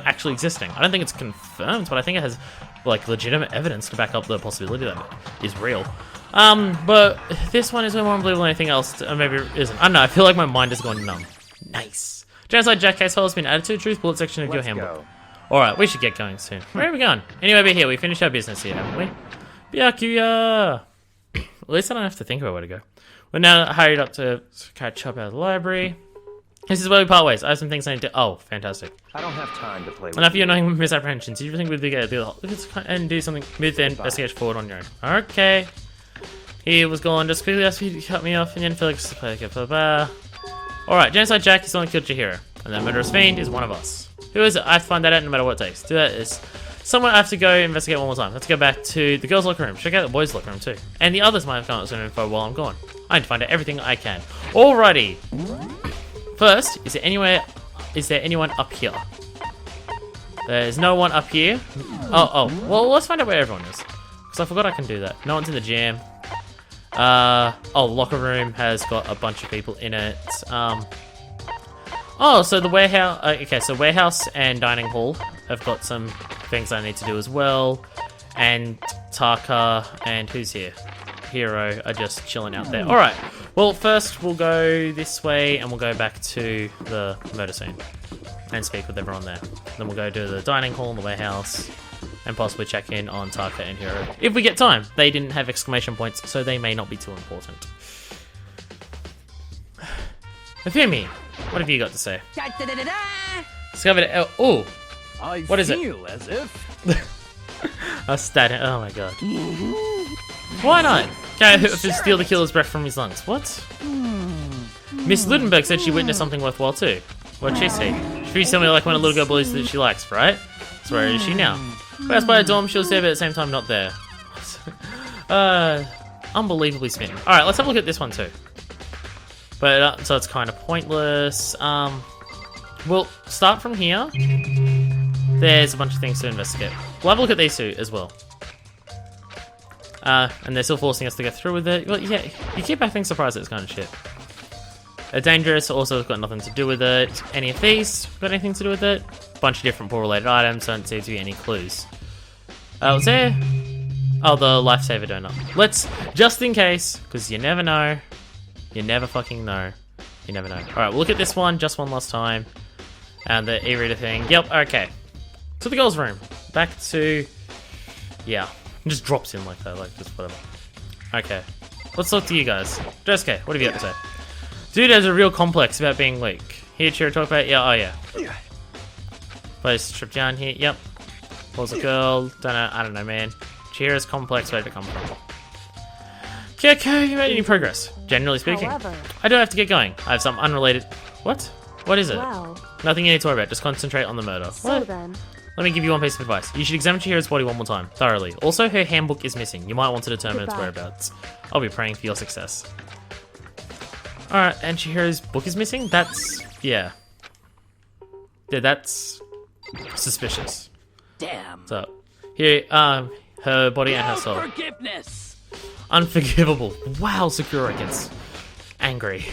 actually existing. I don't think it's confirmed, but I think it has, like, legitimate evidence to back up the possibility that it is real. But this one is way more unbelievable than anything else, or maybe it isn't. I don't know, I feel like my mind has gone numb. Nice. Genocide Jack case file has been added to the truth bullet section of your
let's
handbook.
go.
Alright, we should get going soon. Where are we going? Anyway, we're here. We finished our business here, haven't we? Byakuya! At least I don't have to think about where to go. We're now hurried up to catch up out of the library. This is where we part ways. I have some things I need to... Oh, fantastic.
I don't have time to play with
Enough of
you.
your annoying misapprehensions. You think we'd be able to do and do something move the investigation forward on your own. Okay. He was gone. Just quickly asked you to cut me off and then Felix to play. Alright, Genocide Jack is the one who killed Chihiro. And that murderous fiend is one of us. Who is it? I have to find that out no matter what it takes. Do that is... Someone I have to go investigate one more time. Let's go back to the girls' locker room. Check out the boys' locker room too. And the others might have come up with some info while I'm gone. I need to find out everything I can. Alrighty. First, is there anyone up here? There's no one up here. Oh. Well, let's find out where everyone is. Because I forgot I can do that. No one's in the jam. The locker room has got a bunch of people in it. Oh, so the warehouse... okay, so warehouse and dining hall have got some things I need to do as well. And Taka and who's here? Hero are just chilling out there. Alright, well, first we'll go this way and we'll go back to the murder scene and speak with everyone there. Then we'll go to the dining hall and the warehouse and possibly check in on Taka and Hero. If we get time. They didn't have exclamation points, so they may not be too important. Fumi, what have you got to say? Discovered... Oh,
I
what is it?
feel as if...
a stat... Oh my god. Why not? Can't just steal the killer's breath from his lungs. What? Miss Ludenberg said she witnessed something worthwhile too. What'd she see? She tell me like when a little girl believes that she likes, right? So where is she now? Passed by a dorm, she was there but at the same time not there. Unbelievably smitten. Alright, let's have a look at this one too. But, so it's kind of pointless. We'll start from here. There's a bunch of things to investigate. We'll have a look at these two as well. And they're still forcing us to go through with it. Well, yeah, you keep acting surprised at this kind of shit. Dangerous also has got nothing to do with it. Any of these got anything to do with it? Bunch of different pool-related items, don't seem to be any clues. What's there? Oh, the lifesaver donut. Let's, just in case, because you never know. You never fucking know. You never know. Alright, we'll look at this one just one last time. And the e-reader thing. Yep, okay. To the girls' room. Back to... Yeah. It just drops in like that, like just whatever. Okay. Let's talk to you guys. Josuke, what have you got to say? Dude has a real complex about being weak. Here, Chiro talk about... Yeah, oh yeah. Place trip down here. Yep. Was a girl. Don't know. I don't know, man. Chiro's complex. Where'd it come from? Kyoko, you made any progress? Generally speaking.
However,
I do have to get going. I have some unrelated... What? What is it?
well,
Nothing you need to worry about. Just concentrate on the murder.
so
What?
then,
Let me give you one piece of advice. You should examine Chihiro's body one more time, thoroughly. Also, her handbook is missing. You might want to determine its
Goodbye.
whereabouts. I'll be praying for your success. Alright, and Chihiro's book is missing? That's... yeah. Yeah, that's... suspicious.
Damn.
So, here, her body and her soul.
Forgiveness.
Unforgivable. Wow, Sakura gets angry.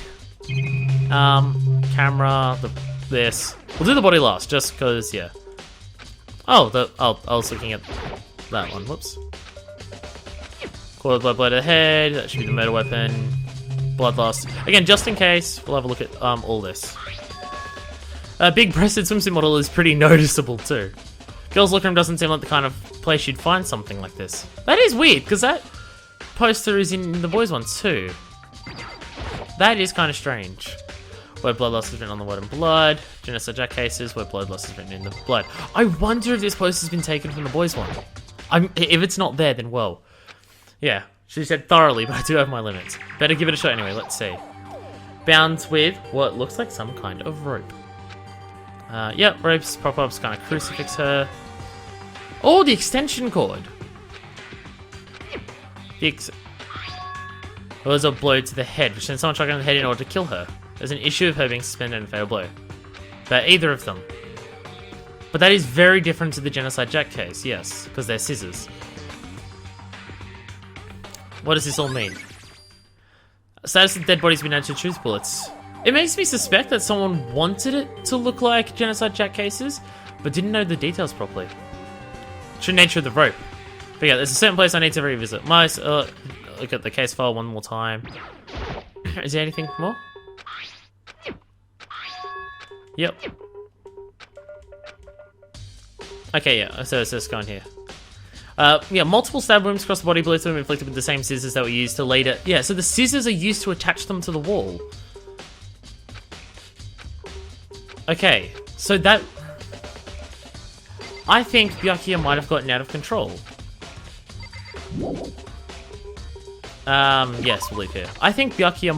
Camera, this. We'll do the body last, just because, yeah. Oh, I was looking at that one. Whoops. Coiled blood blade to the head. That should be the murder weapon. Bloodlust. Again, just in case, we'll have a look at all this. A big-breasted swimsuit model is pretty noticeable too. Girls' Locker Room doesn't seem like the kind of place you'd find something like this. That is weird, because that poster is in the boys' one too. That is kind of strange. Where bloodlust is written on the word in blood. Genocide Jack cases where bloodlust is written in the blood. I wonder if this poster's been taken from the boys' one. If it's not there, then well. Yeah, she said thoroughly, but I do have my limits. Better give it a shot anyway, let's see. Bound with what looks like some kind of rope. Yep, ropes, pop-ups, kind of crucifix her. Oh, the extension cord. It was a blow to the head, which sent someone shotgun the head in order to kill her. There's an issue of her being suspended and fatal blow. But either of them. But that is very different to the Genocide Jack case, yes, because they're scissors. What does this all mean? Status of dead bodies been added to truth bullets. It makes me suspect that someone wanted it to look like Genocide Jack cases, but didn't know the details properly. True nature of the rope. But yeah, there's a certain place I need to revisit. Look at the case file one more time. Is there anything more? Yep. Okay, yeah, so it's just going here. Yeah, multiple stab wounds across the body, both of them inflicted with the same scissors that were used to later... Yeah, so the scissors are used to attach them to the wall. Okay, so that... I think Byakuya might have gotten out of control. Yes, we'll leave here. I think Byakuya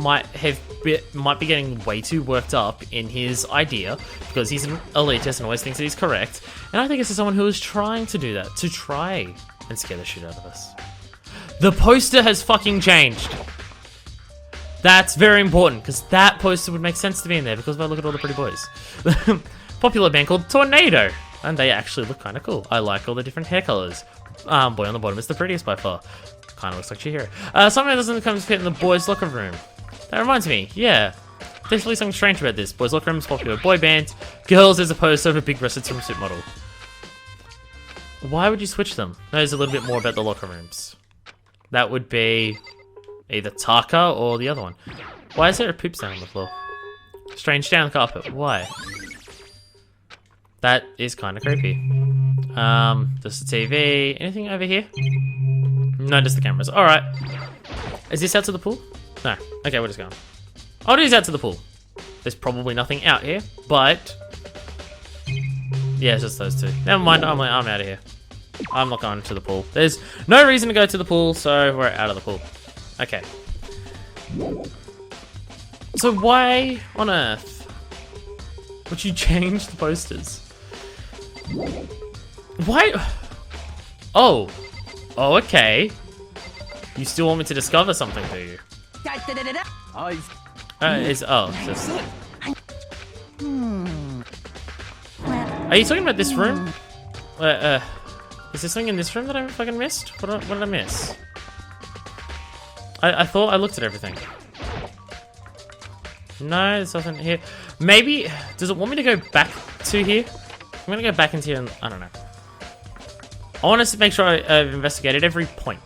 might be getting way too worked up in his idea, because he's an elitist and always thinks that he's correct, and I think this is someone who is trying to do that, to try and scare the shit out of us. The poster has fucking changed. That's very important, because that poster would make sense to be in there, because if I look at all the pretty boys. Popular band called Tornado, and they actually look kind of cool. I like all the different hair colors. Boy on the bottom is the prettiest by far. Kind of looks like Chihiro. Something that doesn't come to fit in the boys' locker room. That reminds me, yeah. There's really something strange about this. Boys' locker room is popular boy band. Girls is a poster of a big-breasted swimsuit model. Why would you switch them? Knows a little bit more about the locker rooms. That would be either Taka or the other one. Why is there a poop stain on the floor? Strange down the carpet. Why? That is kind of creepy. Just the TV. Anything over here? No, just the cameras. Alright. Is this out to the pool? No. Okay, we're just going. Oh, it is out to the pool. There's probably nothing out here, but... yeah, it's just those two. Never mind, I'm out of here. I'm not going to the pool. There's no reason to go to the pool, so we're out of the pool. Okay. So why on earth would you change the posters? Why? Oh. Oh, okay. You still want me to discover something, do you? It's just... Are you talking about this room? Is there something in this room that I fucking missed? What did I miss? I thought I looked at everything. No, there's nothing here. Maybe... does it want me to go back to here? I'm gonna go back into here and... I don't know. I want us to make sure I've investigated every point.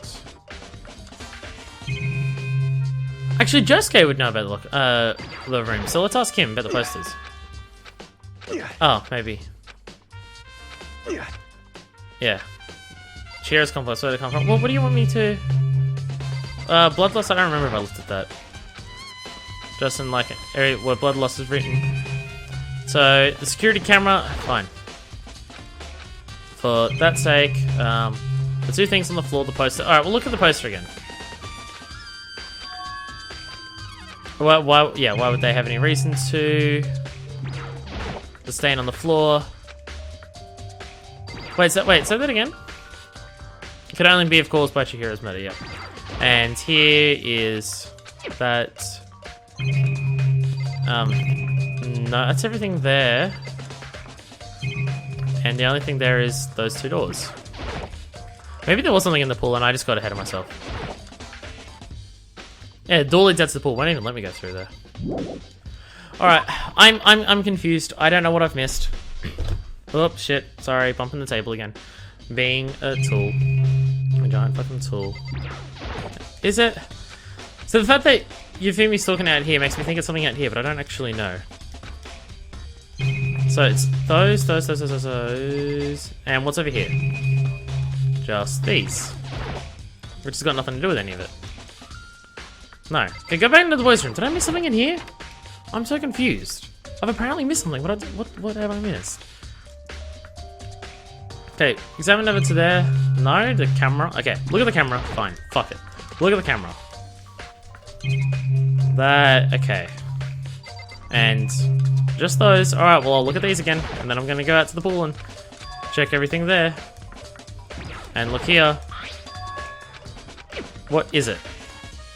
Actually, Josuke would know about the room, so let's ask him about the posters. Oh, maybe. Yeah. Chihiro's complex, where did it come from? Well, what do you want me to... Bloodlust, I don't remember if I looked at that. Just in, like, an area where Bloodlust is written. So, the security camera, fine. For that sake, the two things on the floor, the poster... Alright, we'll look at the poster again. Why would they have any reason to? The stain on the floor. Wait, say that again. Could only be, of course, by Chihiro's murder, yep. And here is that... no, that's everything there. And the only thing there is those two doors. Maybe there was something in the pool and I just got ahead of myself. Yeah, the door leads out to the pool. Won't even let me go through there. Alright, I'm confused. I don't know what I've missed. Oh, shit. Sorry, bumping the table again. Being a tool. A giant fucking tool. Is it? So the fact that Yufumi's talking out here makes me think it's something out here, but I don't actually know. So it's those. And what's over here? Just these. Which has got nothing to do with any of it. No. Okay, go back into the boys' room. Did I miss something in here? I'm so confused. I've apparently missed something. What have I missed? Okay, examine over to there. No, the camera. Okay, look at the camera. Fine. Fuck it. Look at the camera. That, okay. And just those. Alright, well, I'll look at these again. And then I'm going to go out to the pool and check everything there. And look here. What is it?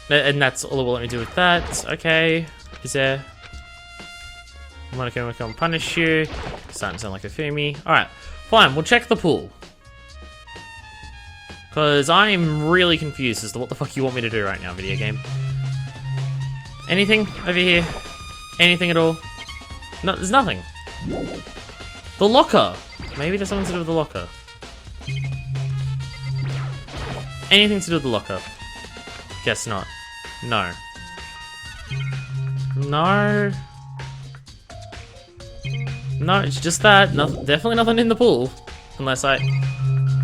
And that's all it will let me do with that. Okay. Is there... I'm gonna come punish you. Starting to sound like a Fumi. Alright. Fine, we'll check the pool. Because I'm really confused as to what the fuck you want me to do right now, video game. Anything over here? Anything at all? No, there's nothing. The locker! Maybe there's something to do with the locker. Anything to do with the locker? Guess not. No. No. No, it's just that. Definitely nothing in the pool. Unless I...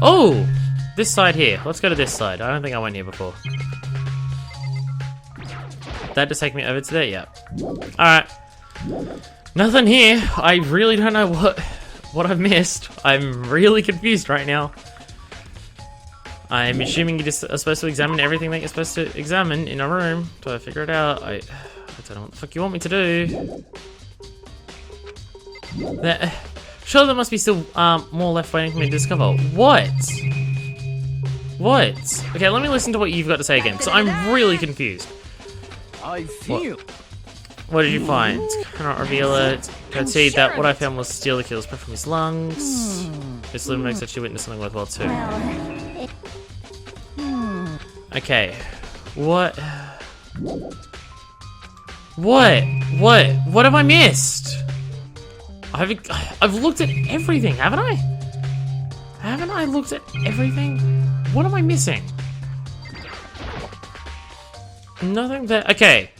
Oh! This side here. Let's go to this side. I don't think I went here before. That just take me over to there? Yeah. Alright. Nothing here. I really don't know what I've missed. I'm really confused right now. I'm assuming you just are supposed to examine everything that you're supposed to examine in a room. Do I figure it out? I don't know what the fuck you want me to do. Sure, there must be still more left waiting for me to discover. What? What? Okay, let me listen to what you've got to say again, because I'm really confused.
I feel.
What did you find? Cannot reveal it. Concede that what I found was steal the killer's breath from his lungs. This illuminates that she witnessed something worthwhile too. Okay. What? What have I missed? I've looked at everything, haven't I? Haven't I looked at everything? What am I missing? Nothing there. Okay.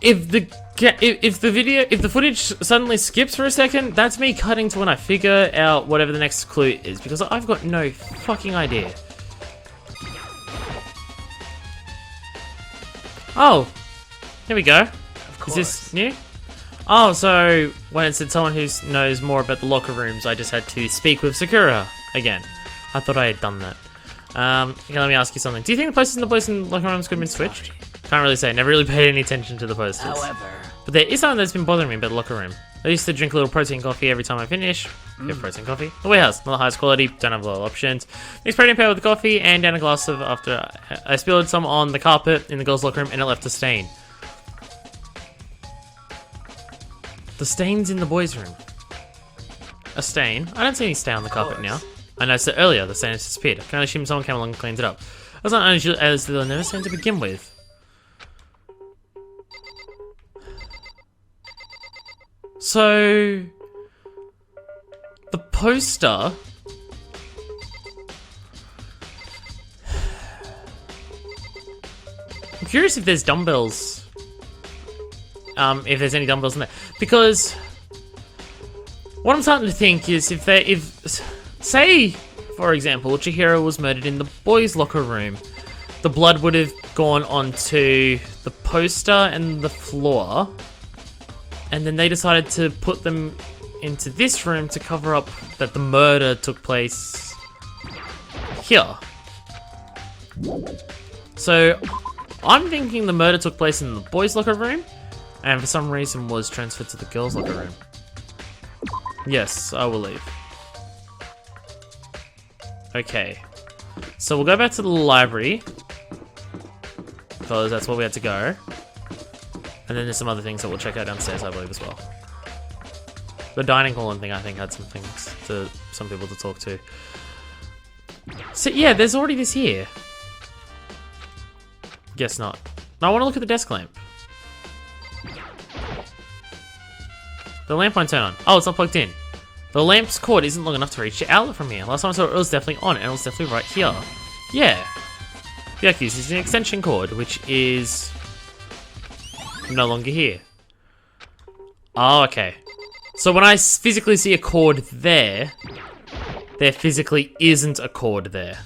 If the footage suddenly skips for a second, that's me cutting to when I figure out whatever the next clue is, because I've got no fucking idea. Oh, here we go. Is this new? Oh, so when it said someone who knows more about the locker rooms, I just had to speak with Sakura again. I thought I had done that. Okay, let me ask you something. Do you think the posters in the boys in locker rooms could have been switched? Can't really say. Never really paid any attention to the posters.
However,
but there is something that's been bothering me about the locker room. I used to drink a little protein coffee every time I finish. Get protein coffee. The warehouse, not the highest quality, don't have a lot of options. Mixed protein powder with the coffee and down a glass of after I spilled some on the carpet in the girls' locker room and it left a stain. The stain's in the boys' room. A stain? I don't see any stain on the carpet now. I noticed it earlier, the stain has disappeared. I can only assume someone came along and cleaned it up. That's not unusual as there were never stain to begin with. So... the poster... I'm curious if there's dumbbells. If there's any dumbbells in there. Because... what I'm starting to think is say, for example, Chihiro was murdered in the boys' locker room, the blood would have gone onto the poster and the floor, and then they decided to put them into this room to cover up that the murder took place here. So, I'm thinking the murder took place in the boys' locker room, and for some reason was transferred to the girls' locker room. Yes, I will leave. Okay. So we'll go back to the library. Because that's where we had to go. And then there's some other things that we'll check out downstairs, I believe, as well. The dining hall and thing, I think, had some things to some people to talk to. So yeah, there's already this here. Guess not. No, I want to look at the desk lamp. The lamp won't turn on. Oh, it's not plugged in. The lamp's cord isn't long enough to reach the outlet from here. Last time I saw it, it was definitely on, and it was definitely right here. Yeah. Yuck uses an extension cord, which is no longer here. Oh, okay. So when I physically see a cord there, there physically isn't a cord there.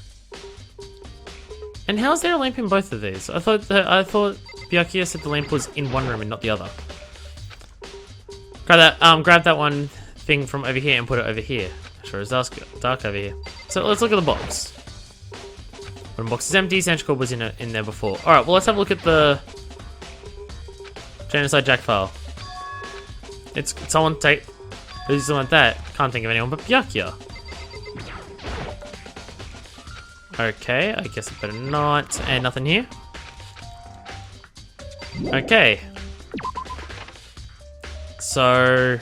And how is there a lamp in both of these? I thought Byakuya said the lamp was in one room and not the other. Grab that one thing from over here and put it over here. Sure, it's dark over here. So let's look at the box. When the box is empty, Essential Cord was in there before. Alright, well let's have a look at the Genocide Jack file. It's someone take who's someone like that. Can't think of anyone but Byakuya. Okay, I guess I better not. And nothing here. Okay. So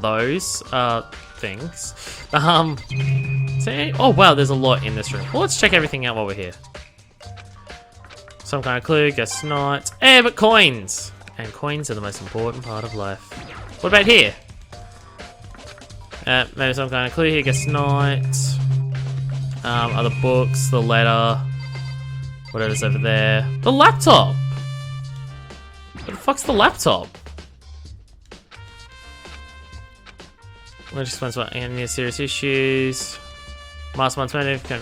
those things. Oh wow, there's a lot in this room. Well, let's check everything out while we're here. Some kind of clue, guess not. But coins! And coins are the most important part of life. What about here? Maybe some kind of clue here, guess not. Other books, the letter, whatever's over there. The laptop! What the fuck's the laptop? Which explains what any serious issues. Mastermind's motive, can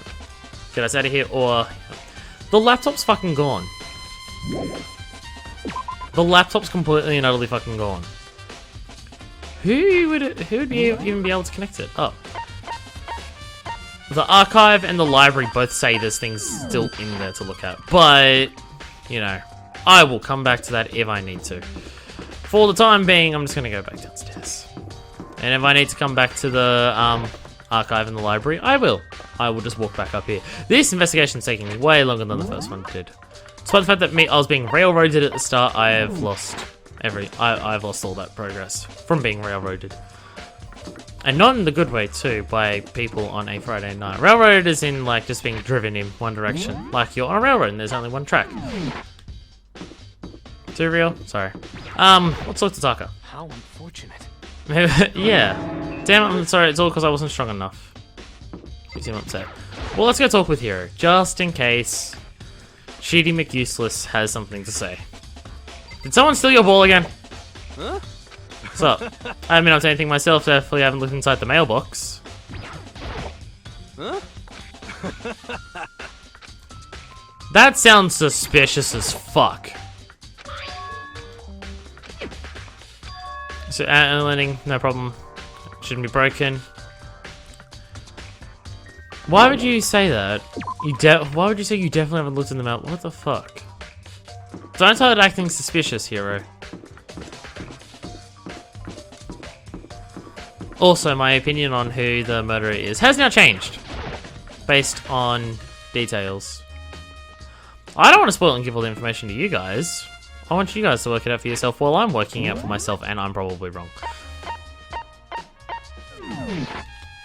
get us out of here, or the laptop's fucking gone. The laptop's completely and utterly fucking gone. Who would even be able to connect it? Oh. The archive and the library both say there's things still in there to look at, but, you know, I will come back to that if I need to. For the time being, I'm just going to go back downstairs. And if I need to come back to the archive and the library, I will. I will just walk back up here. This investigation's taking way longer than the first one did. Despite the fact that I was being railroaded at the start, I've lost I've lost all that progress from being railroaded. And not in the good way too, by people on a Friday night. Railroad is in like just being driven in one direction. Like you're on a railroad and there's only one track. Too real? Sorry. Let's talk to Taka.
How unfortunate.
Yeah. Damn it, I'm sorry, it's all because I wasn't strong enough. You seem upset. Well, let's go talk with Hiro, just in case Cheaty McUseless has something to say. Did someone steal your ball again?
Huh?
What's up? I haven't been up to anything myself, definitely haven't looked inside the mailbox.
Huh?
That sounds suspicious as fuck. So, landing, no problem. Shouldn't be broken. Why would you say that? Why would you say you definitely haven't looked in the mail? What the fuck? Don't start acting suspicious, Hiro. Also, my opinion on who the murderer is has now changed. Based on details. I don't want to spoil and give all the information to you guys. I want you guys to work it out for yourself while I'm working it out for myself, and I'm probably wrong.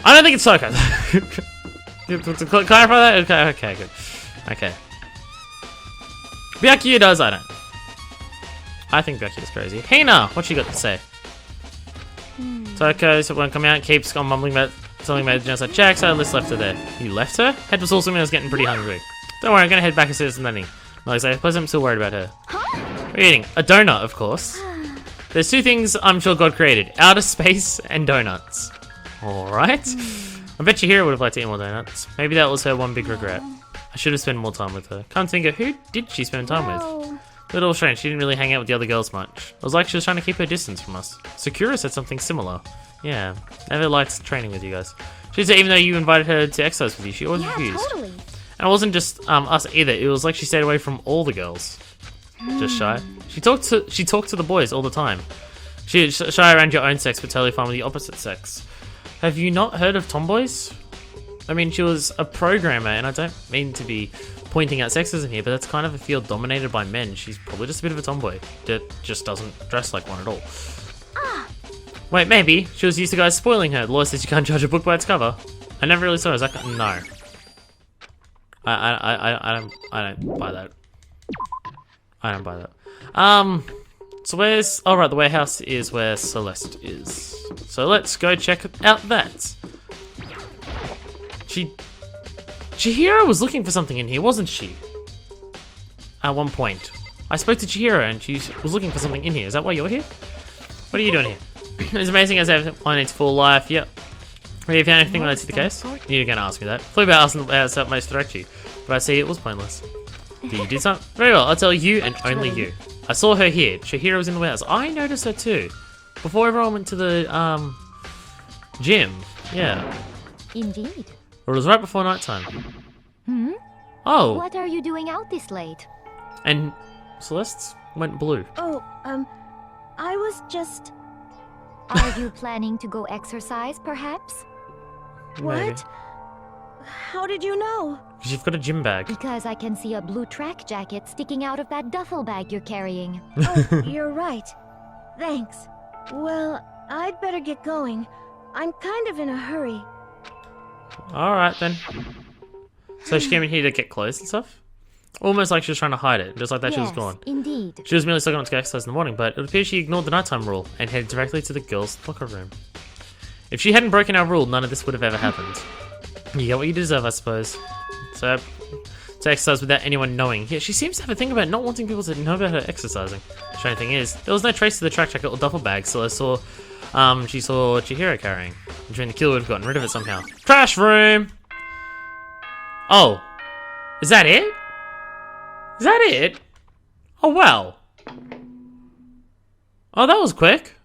I don't think it's Toko. To clarify that? Okay, good. Okay. Byakuya does, I don't. I think Byakuya's crazy. Hina, what you got to say? Toko, so when coming out, keeps on mumbling about something about genocide Jack, so I just left her there. You left her? Head was also when I was getting pretty hungry. Don't worry, I'm gonna head back as soon as I'm landing. Like I suppose I'm still worried about her. What are you eating? A donut, of course. There's two things I'm sure God created. Outer space and donuts. Alright. I bet your hero would have liked to eat more donuts. Maybe that was her one big regret. I should have spent more time with her. Can't think of who did she spend time with? Little strange, she didn't really hang out with the other girls much. It was like she was trying to keep her distance from us. Sakura said something similar. Yeah, never liked training with you guys. She said even though you invited her to exercise with you, she always refused.
Totally.
And it wasn't just us either. It was like she stayed away from all the girls. Just shy. She talked to the boys all the time. She's shy around your own sex, but totally fine with the opposite sex. Have you not heard of tomboys? I mean, she was a programmer, and I don't mean to be pointing out sexism here, but that's kind of a field dominated by men. She's probably just a bit of a tomboy that just doesn't dress like one at all. Wait, maybe. She was used to guys spoiling her. The law says you can't judge a book by its cover. I never really saw it. No. I don't buy that. I don't buy that. So where's... Oh, right, the warehouse is where Celeste is. So let's go check out that. Chihiro was looking for something in here, wasn't she? At one point. I spoke to Chihiro and she was looking for something in here. Is that why you're here? What are you doing here? It's amazing as I have its full life. Yep. Have you found anything related to the case? You're gonna ask me that. Flew about asking about most directly, but I see it was pointless. Did you do something? Very well, I'll tell you and only you. I saw her here. Chihiro was in the warehouse. I noticed her too. Before everyone went to the gym. Yeah.
Indeed.
Or it was right before nighttime.
Hmm?
Oh.
What are you doing out this late?
And Celeste went blue.
Oh, I was just...
Are you planning to go exercise, perhaps?
Maybe.
What? How did you know?
Because you've got a gym bag.
Because I can see a blue track jacket sticking out of that duffel bag you're carrying.
Oh, you're right. Thanks. Well, I'd better get going. I'm kind of in a hurry.
Alright then. So she came in here to get clothes and stuff? Almost like she was trying to hide it, just like that she was
Yes,
gone.
indeed.
She was merely still going to go exercise in the morning, but it appears she ignored the nighttime rule and headed directly to the girls' locker room. If she hadn't broken our rule, none of this would have ever happened. You get what you deserve, I suppose. So, to exercise without anyone knowing. Yeah, she seems to have a thing about not wanting people to know about her exercising. The strange thing is, there was no trace to the track jacket or duffel bag, so she saw Chihiro carrying. I'm sure the killer would have gotten rid of it somehow. Trash room! Oh. Is that it? Is that it? Oh, wow. Oh, that was quick.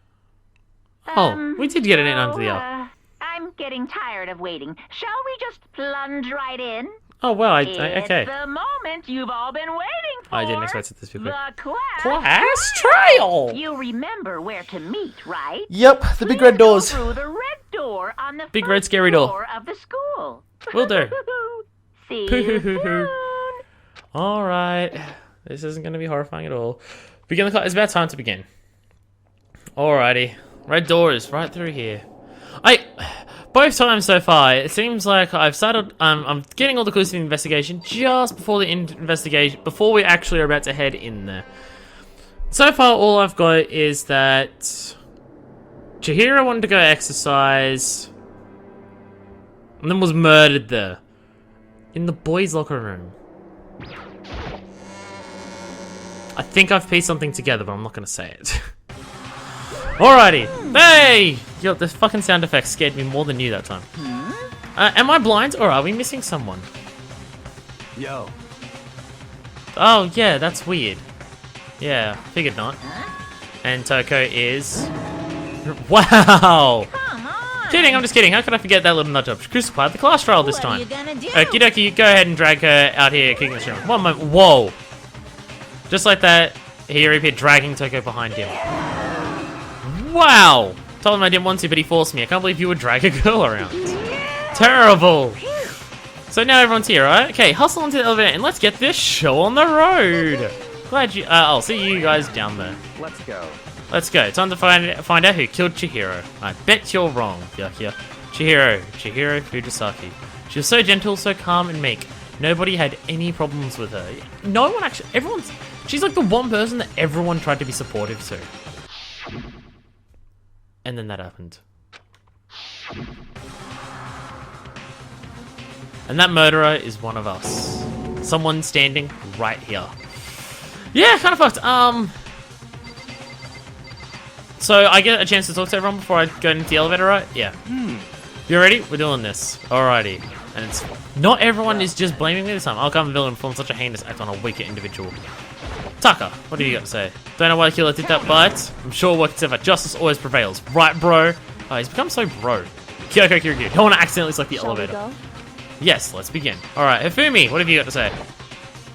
Oh, we did get it in under the hour.
I'm getting tired of waiting. Shall we just plunge right in?
Oh, well, okay.
It's the moment you've all been waiting for.
I didn't expect it this quick.
The
Class trial!
You remember where to meet, right?
Yep, the big red doors.
Through the red door on the
Big
first
red scary door.
floor of the school.
Will do.
See you soon.
Alright. This isn't going to be horrifying at all. Begin the class. It's about time to begin. Alrighty. Red door is right through here. Both times so far, it seems like I've started, I'm getting all the clues to the investigation just before the investigation, before we actually are about to head in there. So far, all I've got is that Chihiro wanted to go exercise and then was murdered there. In the boys' locker room. I think I've pieced something together, but I'm not going to say it. Alrighty. Hey! Yo, the fucking sound effects scared me more than you that time. Am I blind or are we missing someone?
Yo.
Oh, yeah, that's weird. Yeah, figured not. And Toko is... Wow!
Come on.
Kidding, I'm just kidding. How could I forget that little nut job? She crucified the class trial this
What are
time.
you gonna do?
Okie dokie, go ahead and drag her out here, kicking the room. One moment. Whoa! Just like that, he appeared dragging Toko behind him. Wow! Told him I didn't want to, but he forced me. I can't believe you would drag a girl around. Terrible! So now everyone's here, right? Okay, hustle into the elevator and let's get this show on the road! Glad you... I'll see you guys down there.
Let's go.
Let's go. Time to find out who killed Chihiro. I bet you're wrong. Yeah. Chihiro Fujisaki. She was so gentle, so calm and meek. Nobody had any problems with her. No one actually... She's like the one person that everyone tried to be supportive to. And then that happened. And that murderer is one of us. Someone standing right here. Yeah, kind of fucked. So I get a chance to talk to everyone before I go into the elevator, right? Yeah. You ready? We're doing this. Alrighty. And it's not everyone is just blaming me this time. I'll come and villain and perform such a heinous act on a weaker individual. Taka, what do you got to say? Don't know why the killer did that, but I'm sure whatever justice always prevails. Right, bro? Oh, he's become so bro. Kyoko Kiryu, don't want to accidentally select the elevator.
Shall we go?
Yes, let's begin. Alright, Hifumi, what have you got to say?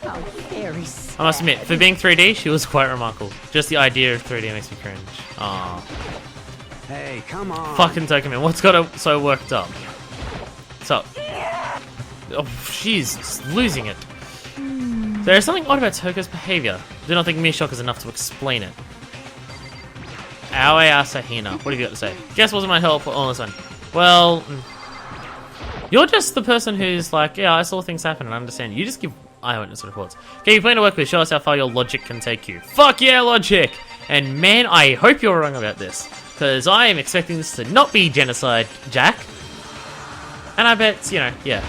Oh, very
I must admit, for being 3D, she was quite remarkable. Just the idea of 3D makes me cringe. Aww.
Hey, come on.
Fucking Tokuman, what's got her so worked up? So, Oh, she's just losing it. There is something odd about Toko's behavior. Do not think mere shock is enough to explain it. Aoi Asahina. What have you got to say? Guess wasn't my help on this one. Well, you're just the person who's like, yeah, I saw things happen and I understand. You just give eyewitness reports. Okay, you plan to work with. Show us how far your logic can take you. Fuck yeah, logic! And man, I hope you're wrong about this. Because I am expecting this to not be genocide, Jack. And I bet, you know, yeah.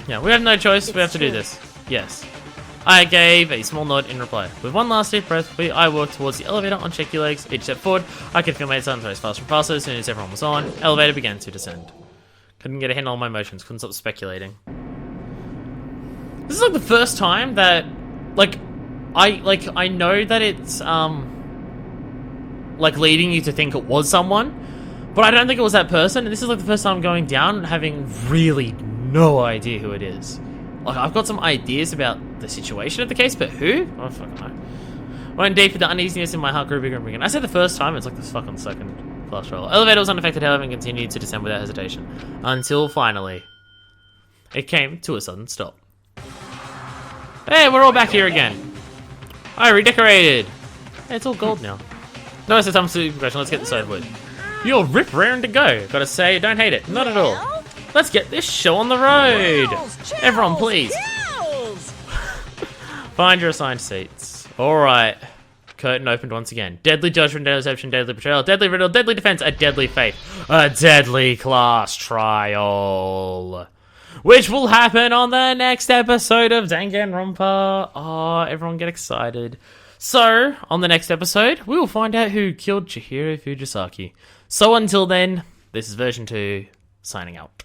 Yeah, we have no choice. We have to do this. Yes. I gave a small nod in reply. With one last deep breath, I walked towards the elevator on shaky legs. Each step forward, I could feel my son race faster and faster. As soon as everyone was on, elevator began to descend. Couldn't get a handle on my emotions. Couldn't stop speculating. This is like the first time that, I know that it's like leading you to think it was someone, but I don't think it was that person. And this is like the first time I'm going down and having really no idea who it is. Like, I've got some ideas about the situation of the case, but who? Oh, fucking no. Went deep with the uneasiness in my heart grew bigger and bigger. I said the first time, it's like this fucking second class roll. Elevator was unaffected, however, and continued to descend without hesitation. Until finally, it came to a sudden stop. Hey, we're all back here again. I redecorated. Hey, it's all gold now. No, it's a time to question. Let's get this over with. You're rip raring to go. Gotta say, don't hate it. Not at all. Let's get this show on the road. Everyone, please. Find your assigned seats. Alright. Curtain opened once again. Deadly judgment, deadly deception, deadly betrayal, deadly riddle, deadly defense, a deadly faith. A deadly class trial. Which will happen on the next episode of Danganronpa. Oh, everyone get excited. So, on the next episode, we will find out who killed Chihiro Fujisaki. So until then, this is version 2, signing out.